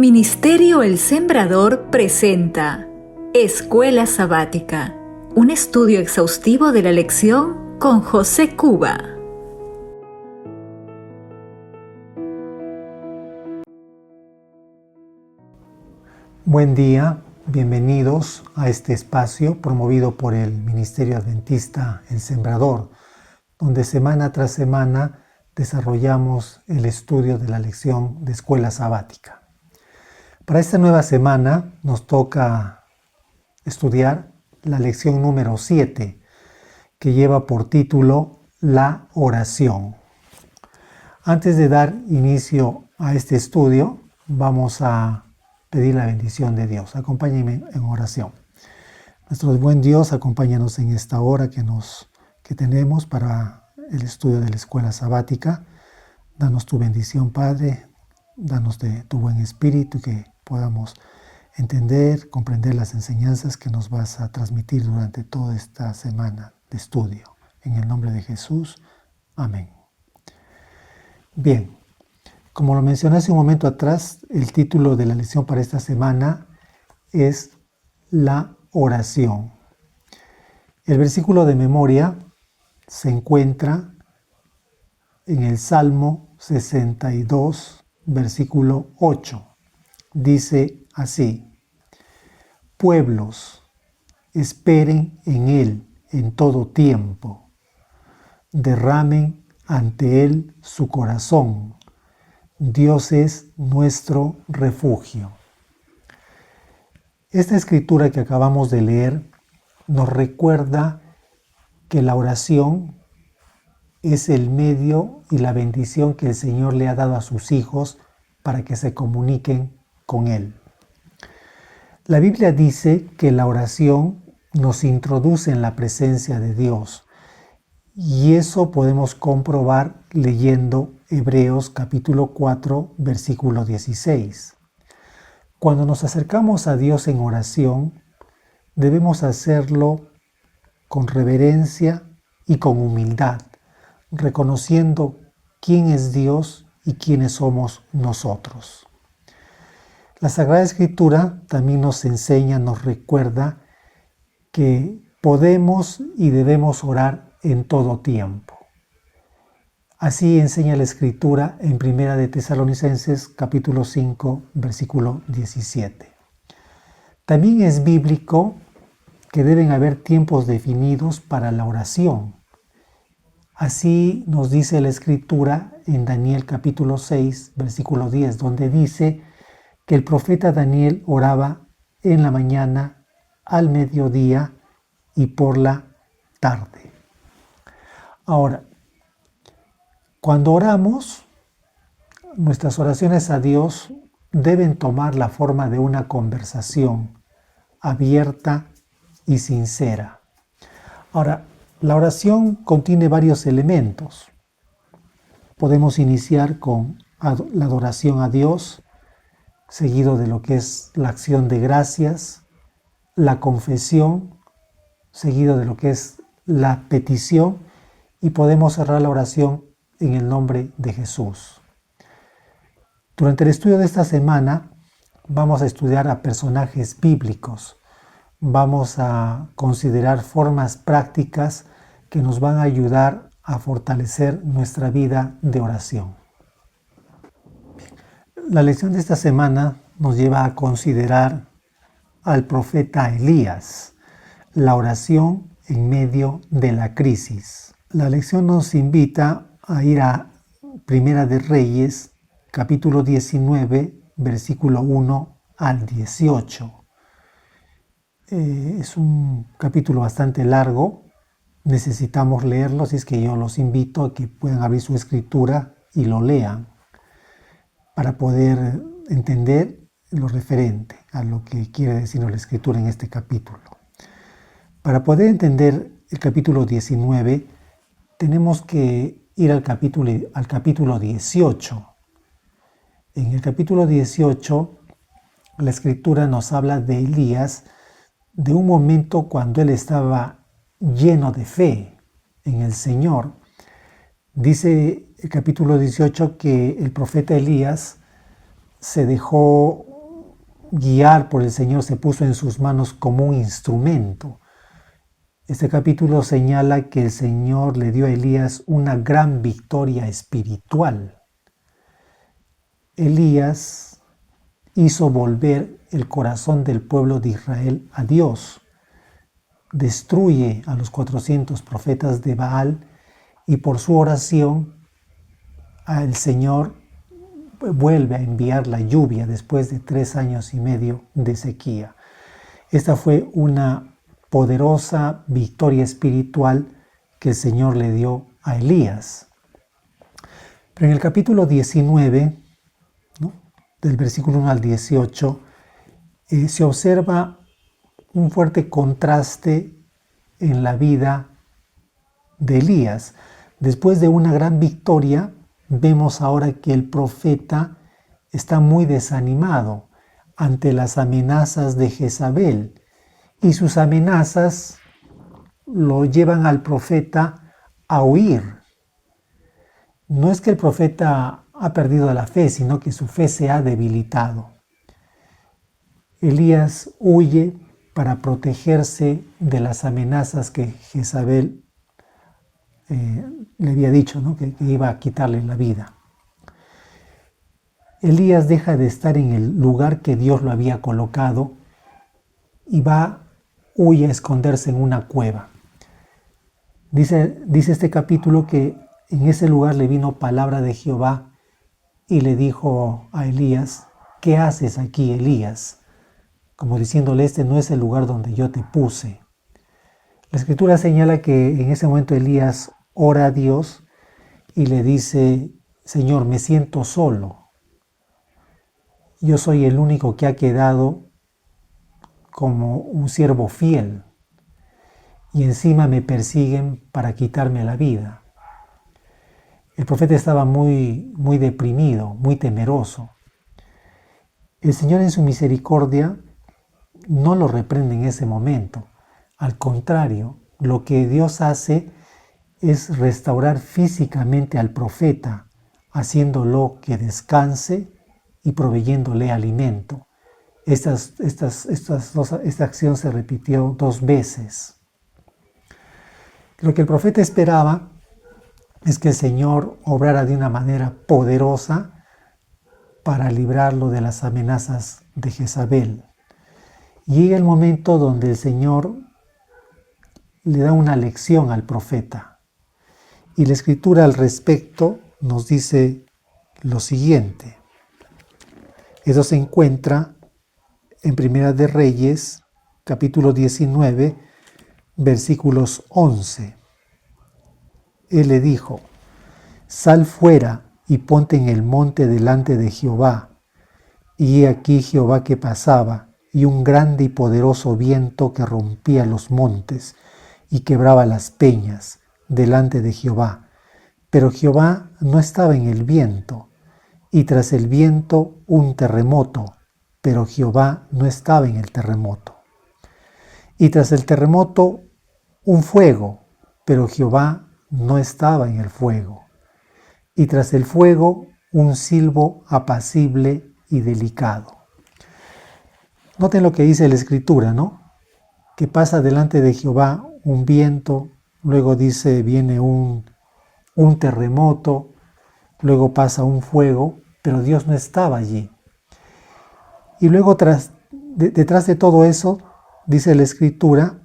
Ministerio El Sembrador presenta Escuela Sabática, un estudio exhaustivo de la lección con José Cuba. Buen día, bienvenidos a este espacio promovido por el Ministerio Adventista El Sembrador, donde semana tras semana desarrollamos el estudio de la lección de Escuela Sabática. Para esta nueva semana nos toca estudiar la lección número 7, que lleva por título La oración. Antes de dar inicio a este estudio, vamos a pedir la bendición de Dios. Acompáñenme en oración. Nuestro buen Dios, acompáñanos en esta hora que tenemos para el estudio de la escuela sabática. Danos tu bendición, Padre. Danos de tu buen espíritu, que podamos entender, comprender las enseñanzas que nos vas a transmitir durante toda esta semana de estudio. En el nombre de Jesús. Amén. Bien. Como lo mencioné hace un momento atrás, el título de la lección para esta semana es la oración. El versículo de memoria se encuentra en el Salmo 62, versículo 8. Dice así: pueblos, esperen en Él en todo tiempo, derramen ante Él su corazón. Dios es nuestro refugio. Esta escritura que acabamos de leer nos recuerda que la oración es el medio y la bendición que el Señor le ha dado a sus hijos para que se comuniquen con Él. La Biblia dice que la oración nos introduce en la presencia de Dios, y eso podemos comprobar leyendo Hebreos capítulo 4, versículo 16. Cuando nos acercamos a Dios en oración, debemos hacerlo con reverencia y con humildad, reconociendo quién es Dios y quiénes somos nosotros. La Sagrada Escritura también nos enseña, nos recuerda que podemos y debemos orar en todo tiempo. Así enseña la Escritura en Primera de Tesalonicenses capítulo 5, versículo 17. También es bíblico que deben haber tiempos definidos para la oración. Así nos dice la Escritura en Daniel capítulo 6, versículo 10, donde dice que el profeta Daniel oraba en la mañana, al mediodía y por la tarde. Ahora, cuando oramos, nuestras oraciones a Dios deben tomar la forma de una conversación abierta y sincera. Ahora, la oración contiene varios elementos. Podemos iniciar con la adoración a Dios, seguido de lo que es la acción de gracias, la confesión, seguido de lo que es la petición, y podemos cerrar la oración en el nombre de Jesús. Durante el estudio de esta semana vamos a estudiar a personajes bíblicos. Vamos a considerar formas prácticas que nos van a ayudar a fortalecer nuestra vida de oración. La lección de esta semana nos lleva a considerar al profeta Elías, la oración en medio de la crisis. La lección nos invita a ir a Primera de Reyes, capítulo 19, versículo 1 al 18. Es un capítulo bastante largo, necesitamos leerlo, así es que yo los invito a que puedan abrir su escritura y lo lean para poder entender lo referente a lo que quiere decirnos la escritura en este capítulo. Para poder entender el capítulo 19, tenemos que ir al capítulo 18. En el capítulo 18, la escritura nos habla de Elías, de un momento cuando él estaba lleno de fe en el Señor. Dice el capítulo 18 que el profeta Elías se dejó guiar por el Señor, se puso en sus manos como un instrumento. Este capítulo señala que el Señor le dio a Elías una gran victoria espiritual. Elías hizo volver el corazón del pueblo de Israel a Dios. Destruye a los 400 profetas de Baal y por su oración el Señor vuelve a enviar la lluvia después de 3 años y medio de sequía. Esta fue una poderosa victoria espiritual que el Señor le dio a Elías. Pero en el capítulo 19, ¿no?, del versículo 1 al 18, se observa un fuerte contraste en la vida de Elías. Después de una gran victoria, vemos ahora que el profeta está muy desanimado ante las amenazas de Jezabel, y sus amenazas lo llevan al profeta a huir. No es que el profeta ha perdido la fe, sino que su fe se ha debilitado. Elías huye para protegerse de las amenazas que Jezabel le había dicho, ¿no?, que iba a quitarle la vida. Elías deja de estar en el lugar que Dios lo había colocado y huye a esconderse en una cueva. Dice este capítulo que en ese lugar le vino palabra de Jehová y le dijo a Elías: ¿qué haces aquí, Elías? Como diciéndole, este no es el lugar donde yo te puse. La Escritura señala que en ese momento Elías ora a Dios y le dice: Señor, me siento solo. Yo soy el único que ha quedado como un siervo fiel y encima me persiguen para quitarme la vida. El profeta estaba muy deprimido, muy temeroso. El Señor en su misericordia no lo reprende en ese momento. Al contrario, lo que Dios hace es restaurar físicamente al profeta, haciéndolo que descanse y proveyéndole alimento. Esta acción se repitió 2 veces. Lo que el profeta esperaba es que el Señor obrara de una manera poderosa para librarlo de las amenazas de Jezabel. Llega el momento donde el Señor le da una lección al profeta. Y la Escritura al respecto nos dice lo siguiente. Eso se encuentra en Primera de Reyes, capítulo 19, versículos 11. Él le dijo: sal fuera y ponte en el monte delante de Jehová. Y he aquí Jehová que pasaba, y un grande y poderoso viento que rompía los montes y quebraba las peñas delante de Jehová. Pero Jehová no estaba en el viento, y tras el viento un terremoto, pero Jehová no estaba en el terremoto. Y tras el terremoto un fuego, pero Jehová no estaba en el fuego. Y tras el fuego un silbo apacible y delicado. Noten lo que dice la Escritura, ¿no? Que pasa delante de Jehová un viento, luego dice viene un terremoto, luego pasa un fuego, pero Dios no estaba allí. Y luego detrás de todo eso, dice la Escritura,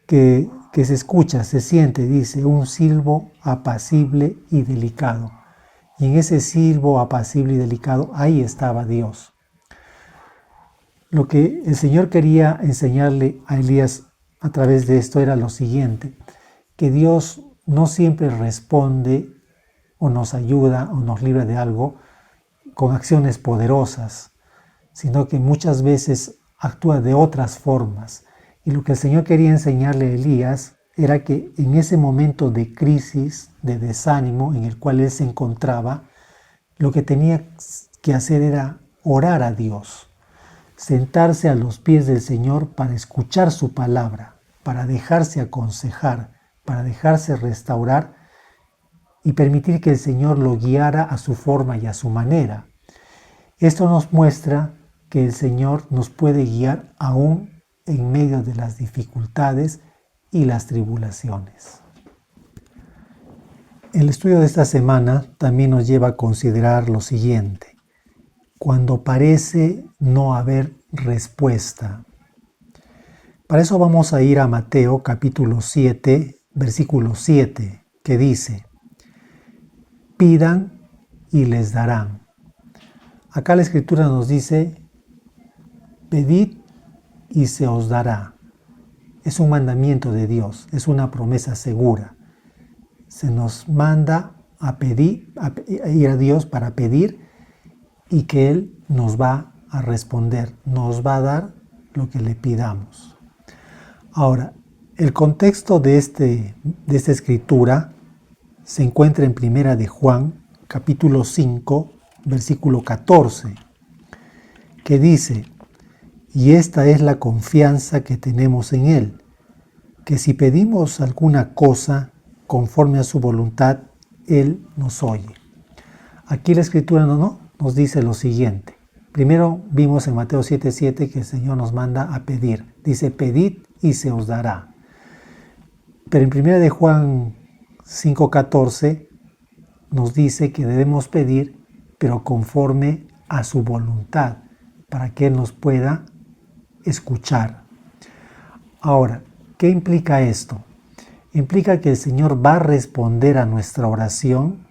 que se escucha, se siente, dice, un silbo apacible y delicado. Y en ese silbo apacible y delicado, ahí estaba Dios. Lo que el Señor quería enseñarle a Elías a través de esto era lo siguiente, que Dios no siempre responde o nos ayuda o nos libra de algo con acciones poderosas, sino que muchas veces actúa de otras formas. Y lo que el Señor quería enseñarle a Elías era que en ese momento de crisis, de desánimo en el cual él se encontraba, lo que tenía que hacer era orar a Dios, sentarse a los pies del Señor para escuchar su palabra, para dejarse aconsejar, para dejarse restaurar y permitir que el Señor lo guiara a su forma y a su manera. Esto nos muestra que el Señor nos puede guiar aún en medio de las dificultades y las tribulaciones. El estudio de esta semana también nos lleva a considerar lo siguiente: cuando parece no haber respuesta. Para eso vamos a ir a Mateo capítulo 7, versículo 7, que dice: pidan y les darán. Acá la Escritura nos dice: pedid y se os dará. Es un mandamiento de Dios, es una promesa segura. Se nos manda a pedir, a ir a Dios para pedir, y que Él nos va a responder, nos va a dar lo que le pidamos. Ahora, el contexto de esta escritura se encuentra en Primera de Juan, capítulo 5, versículo 14, que dice: y esta es la confianza que tenemos en Él, que si pedimos alguna cosa conforme a su voluntad, Él nos oye. Aquí la Escritura nos dice lo siguiente. Primero vimos en Mateo 7:7 que el Señor nos manda a pedir. Dice: pedid y se os dará. Pero en 1 de Juan 5:14 nos dice que debemos pedir, pero conforme a su voluntad, para que Él nos pueda escuchar. Ahora, ¿qué implica esto? Implica que el Señor va a responder a nuestra oración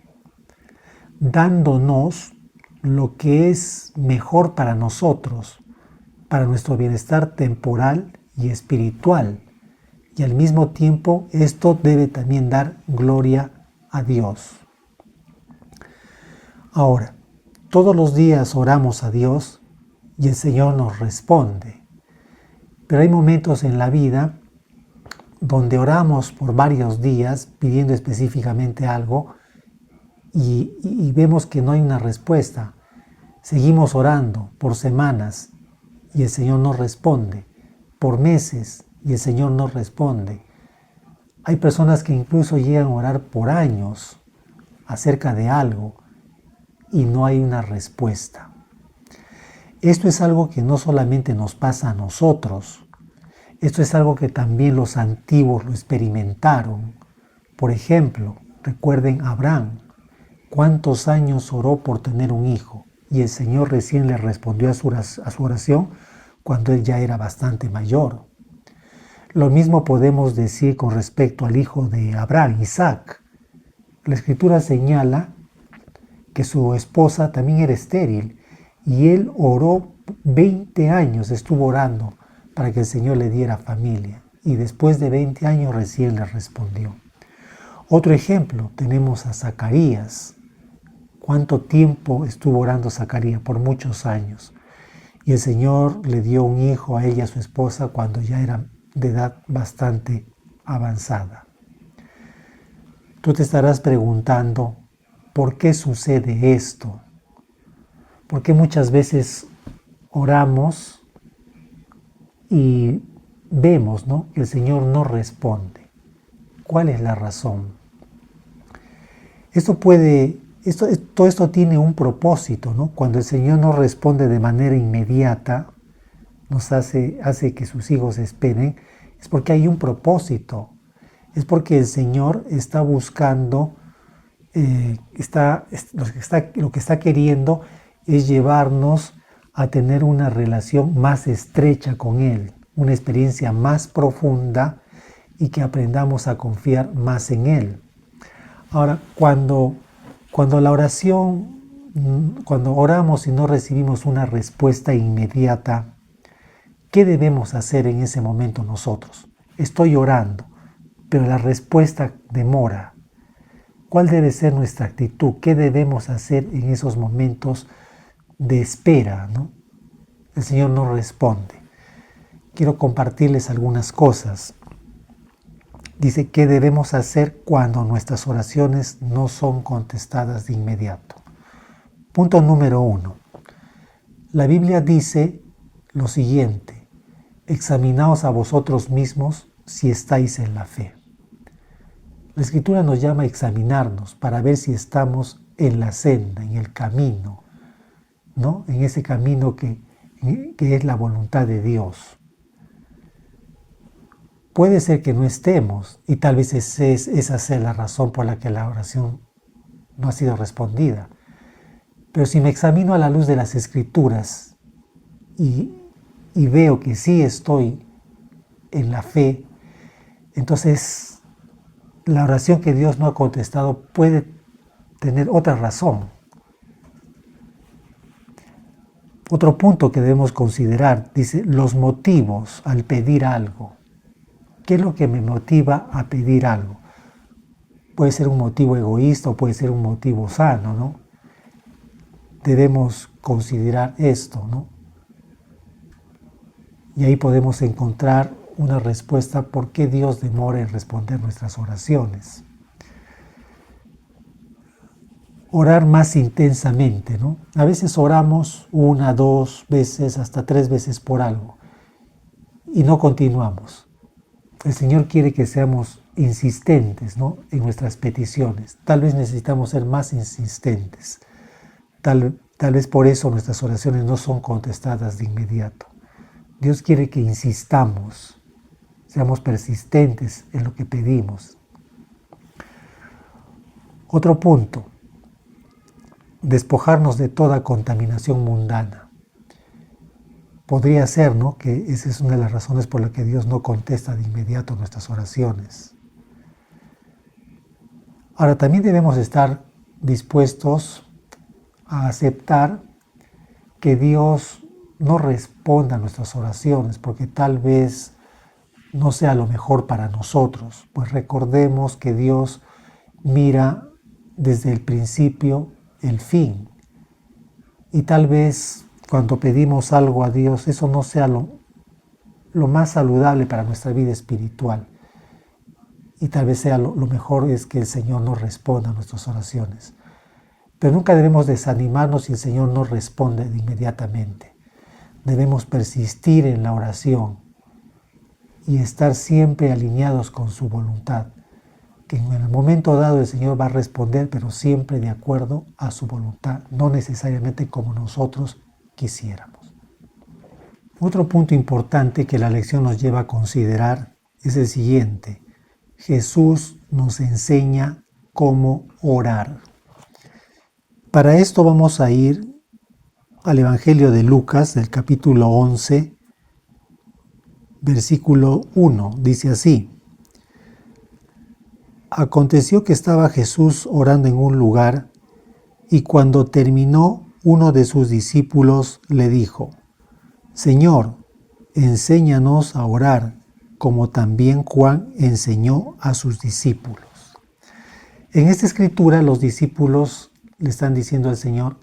dándonos lo que es mejor para nosotros, para nuestro bienestar temporal y espiritual. Y al mismo tiempo, esto debe también dar gloria a Dios. Ahora, todos los días oramos a Dios y el Señor nos responde. Pero hay momentos en la vida donde oramos por varios días pidiendo específicamente algo y vemos que no hay una respuesta. Seguimos orando por semanas y el Señor no responde, por meses y el Señor no responde. Hay personas que incluso llegan a orar por años acerca de algo y no hay una respuesta. Esto es algo que no solamente nos pasa a nosotros, esto es algo que también los antiguos lo experimentaron. Por ejemplo, recuerden a Abraham, cuántos años oró por tener un hijo y el Señor recién le respondió a su oración cuando él ya era bastante mayor. Lo mismo podemos decir con respecto al hijo de Abraham, Isaac. La Escritura señala que su esposa también era estéril y él oró 20 años, estuvo orando para que el Señor le diera familia y después de 20 años recién le respondió. Otro ejemplo, tenemos a Zacarías. ¿Cuánto tiempo estuvo orando Zacarías? Por muchos años. Y el Señor le dio un hijo a ella y a su esposa cuando ya era de edad bastante avanzada. Tú te estarás preguntando, ¿por qué sucede esto? ¿Por qué muchas veces oramos y vemos, que el Señor no responde? ¿Cuál es la razón? Todo esto tiene un propósito, ¿no? Cuando el Señor no responde de manera inmediata, nos hace que sus hijos esperen, es porque hay un propósito. Es porque el Señor está buscando, lo que está queriendo es llevarnos a tener una relación más estrecha con Él, una experiencia más profunda y que aprendamos a confiar más en Él. Ahora, cuando oramos y no recibimos una respuesta inmediata, ¿qué debemos hacer en ese momento nosotros? Estoy orando, pero la respuesta demora. ¿Cuál debe ser nuestra actitud? ¿Qué debemos hacer en esos momentos de espera, ¿no? El Señor no responde. Quiero compartirles algunas cosas. Dice, ¿qué debemos hacer cuando nuestras oraciones no son contestadas de inmediato? Punto número 1. La Biblia dice lo siguiente: examinaos a vosotros mismos si estáis en la fe. La Escritura nos llama a examinarnos para ver si estamos en la senda, en el camino, ¿no? En ese camino en que es la voluntad de Dios. Puede ser que no estemos, y tal vez esa sea la razón por la que la oración no ha sido respondida. Pero si me examino a la luz de las Escrituras y veo que sí estoy en la fe, entonces la oración que Dios no ha contestado puede tener otra razón. Otro punto que debemos considerar, dice, los motivos al pedir algo. ¿Qué es lo que me motiva a pedir algo? Puede ser un motivo egoísta o puede ser un motivo sano, ¿no? Debemos considerar esto, ¿no? Y ahí podemos encontrar una respuesta por qué Dios demora en responder nuestras oraciones. Orar más intensamente, ¿no? A veces oramos 1, 2 veces, hasta 3 veces por algo y no continuamos. El Señor quiere que seamos insistentes, ¿no?, en nuestras peticiones. Tal vez necesitamos ser más insistentes. Tal vez por eso nuestras oraciones no son contestadas de inmediato. Dios quiere que insistamos, seamos persistentes en lo que pedimos. Otro punto, despojarnos de toda contaminación mundana. Podría ser, ¿no?, que esa es una de las razones por las que Dios no contesta de inmediato nuestras oraciones. Ahora, también debemos estar dispuestos a aceptar que Dios no responda a nuestras oraciones, porque tal vez no sea lo mejor para nosotros. Pues recordemos que Dios mira desde el principio el fin. Y tal vez cuando pedimos algo a Dios, eso no sea lo más saludable para nuestra vida espiritual. Y tal vez sea lo mejor es que el Señor no responda a nuestras oraciones. Pero nunca debemos desanimarnos si el Señor no responde inmediatamente. Debemos persistir en la oración y estar siempre alineados con su voluntad. Que en el momento dado el Señor va a responder, pero siempre de acuerdo a su voluntad, no necesariamente como nosotros quisiéramos. Otro punto importante que la lección nos lleva a considerar es el siguiente. Jesús nos enseña cómo orar. Para esto vamos a ir al Evangelio de Lucas, del capítulo 11, versículo 1. Dice así: Aconteció que estaba Jesús orando en un lugar, y cuando terminó, uno de sus discípulos le dijo: Señor, enséñanos a orar, como también Juan enseñó a sus discípulos. En esta escritura los discípulos le están diciendo al Señor: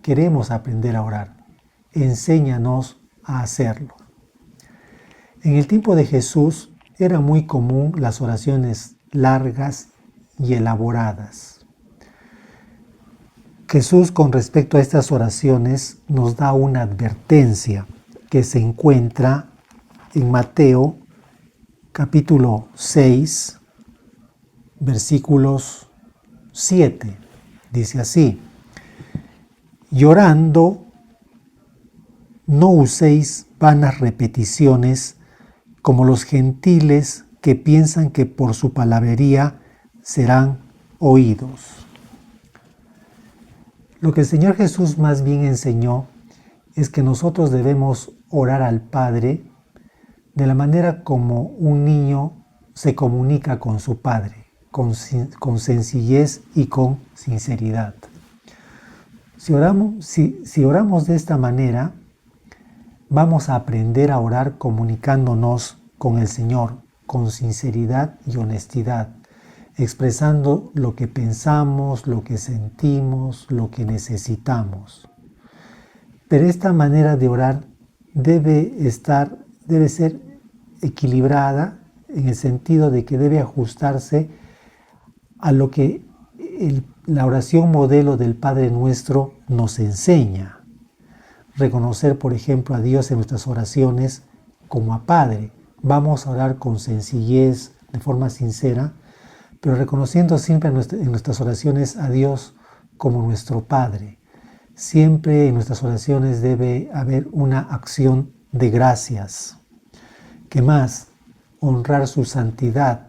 queremos aprender a orar, enséñanos a hacerlo. En el tiempo de Jesús era muy común las oraciones largas y elaboradas. Jesús, con respecto a estas oraciones, nos da una advertencia que se encuentra en Mateo capítulo 6, versículos 7. Dice así: Llorando, no uséis vanas repeticiones como los gentiles que piensan que por su palabrería serán oídos. Lo que el Señor Jesús más bien enseñó es que nosotros debemos orar al Padre de la manera como un niño se comunica con su Padre, con sencillez y con sinceridad. Si oramos de esta manera, vamos a aprender a orar comunicándonos con el Señor con sinceridad y honestidad, expresando lo que pensamos, lo que sentimos, lo que necesitamos. Pero esta manera de orar debe ser equilibrada en el sentido de que debe ajustarse a lo que la oración modelo del Padre Nuestro nos enseña. Reconocer, por ejemplo, a Dios en nuestras oraciones como a Padre. Vamos a orar con sencillez, de forma sincera, pero reconociendo siempre en nuestras oraciones a Dios como nuestro Padre. Siempre en nuestras oraciones debe haber una acción de gracias. ¿Qué más? Honrar su santidad.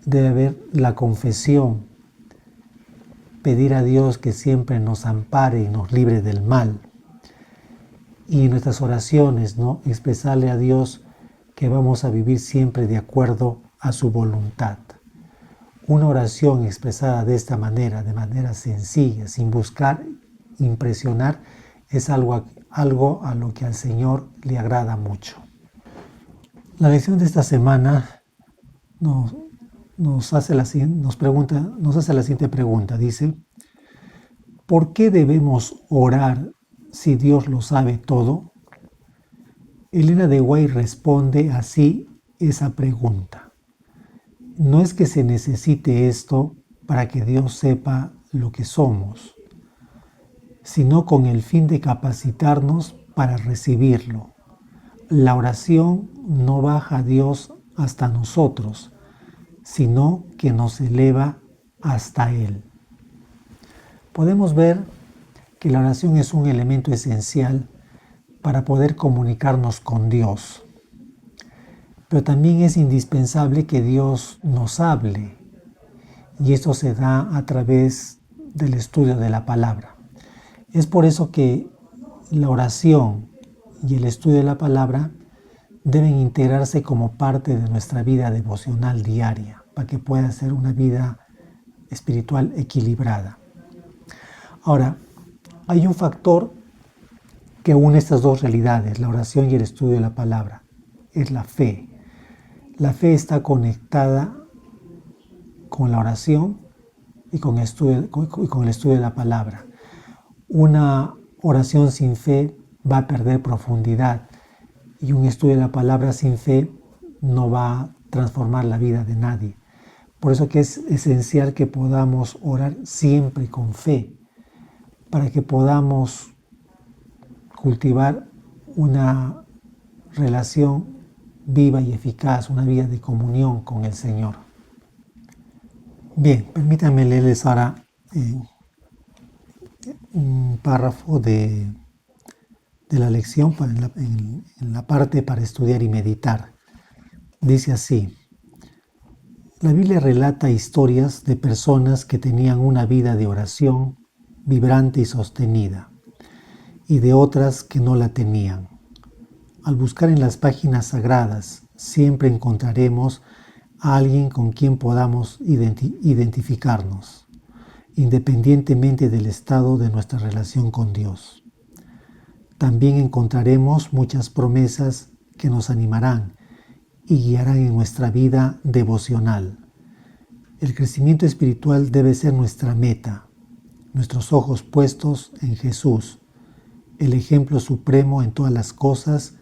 Debe haber la confesión. Pedir a Dios que siempre nos ampare y nos libre del mal. Y en nuestras oraciones, ¿no? Expresarle a Dios que vamos a vivir siempre de acuerdo a su voluntad. Una oración expresada de esta manera, de manera sencilla, sin buscar impresionar, es algo a lo que al Señor le agrada mucho. La lección de esta semana nos hace la siguiente pregunta. Dice, ¿por qué debemos orar si Dios lo sabe todo? Elena de White responde así esa pregunta. No es que se necesite esto para que Dios sepa lo que somos, sino con el fin de capacitarnos para recibirlo. La oración no baja a Dios hasta nosotros, sino que nos eleva hasta Él. Podemos ver que la oración es un elemento esencial para poder comunicarnos con Dios. Pero también es indispensable que Dios nos hable, y esto se da a través del estudio de la palabra. Es por eso que la oración y el estudio de la palabra deben integrarse como parte de nuestra vida devocional diaria, para que pueda ser una vida espiritual equilibrada. Ahora, hay un factor que une estas dos realidades, la oración y el estudio de la palabra, es la fe. La fe está conectada con la oración y con el estudio de la palabra. Una oración sin fe va a perder profundidad y un estudio de la palabra sin fe no va a transformar la vida de nadie. Por eso que es esencial que podamos orar siempre con fe, para que podamos cultivar una relación viva y eficaz, una vida de comunión con el Señor. Bien, permítanme leerles ahora un párrafo de la lección en la parte para estudiar y meditar. Dice así: la Biblia relata historias de personas que tenían una vida de oración vibrante y sostenida, y de otras que no la tenían. Al buscar en las páginas sagradas, siempre encontraremos a alguien con quien podamos identificarnos, independientemente del estado de nuestra relación con Dios. También encontraremos muchas promesas que nos animarán y guiarán en nuestra vida devocional. El crecimiento espiritual debe ser nuestra meta, nuestros ojos puestos en Jesús, el ejemplo supremo en todas las cosas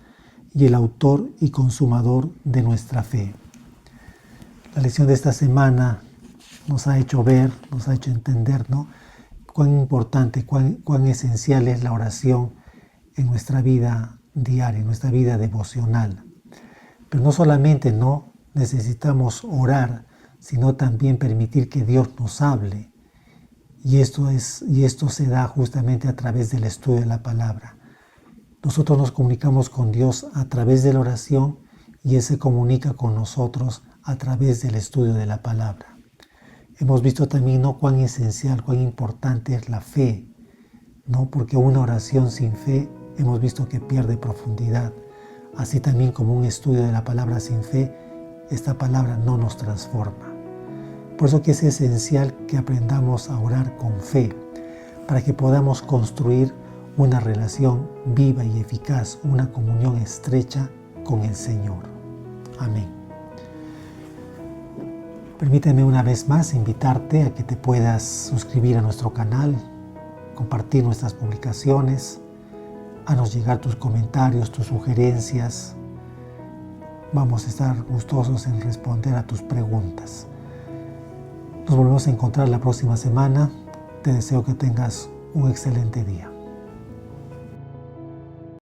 y el autor y consumador de nuestra fe. La lección de esta semana nos ha hecho ver, nos ha hecho entender, ¿no?, cuán importante, cuán esencial es la oración en nuestra vida diaria, en nuestra vida devocional. Pero no solamente no necesitamos orar, sino también permitir que Dios nos hable. Y esto se da justamente a través del estudio de la palabra. Nosotros nos comunicamos con Dios a través de la oración y Él se comunica con nosotros a través del estudio de la palabra. Hemos visto también, ¿no?, cuán esencial, cuán importante es la fe, ¿no? Porque una oración sin fe hemos visto que pierde profundidad. Así también como un estudio de la palabra sin fe, esta palabra no nos transforma. Por eso que es esencial que aprendamos a orar con fe, para que podamos construir una relación viva y eficaz, una comunión estrecha con el Señor. Amén. Permíteme una vez más invitarte a que te puedas suscribir a nuestro canal, compartir nuestras publicaciones, haznos llegar tus comentarios, tus sugerencias. Vamos a estar gustosos en responder a tus preguntas. Nos volvemos a encontrar la próxima semana. Te deseo que tengas un excelente día.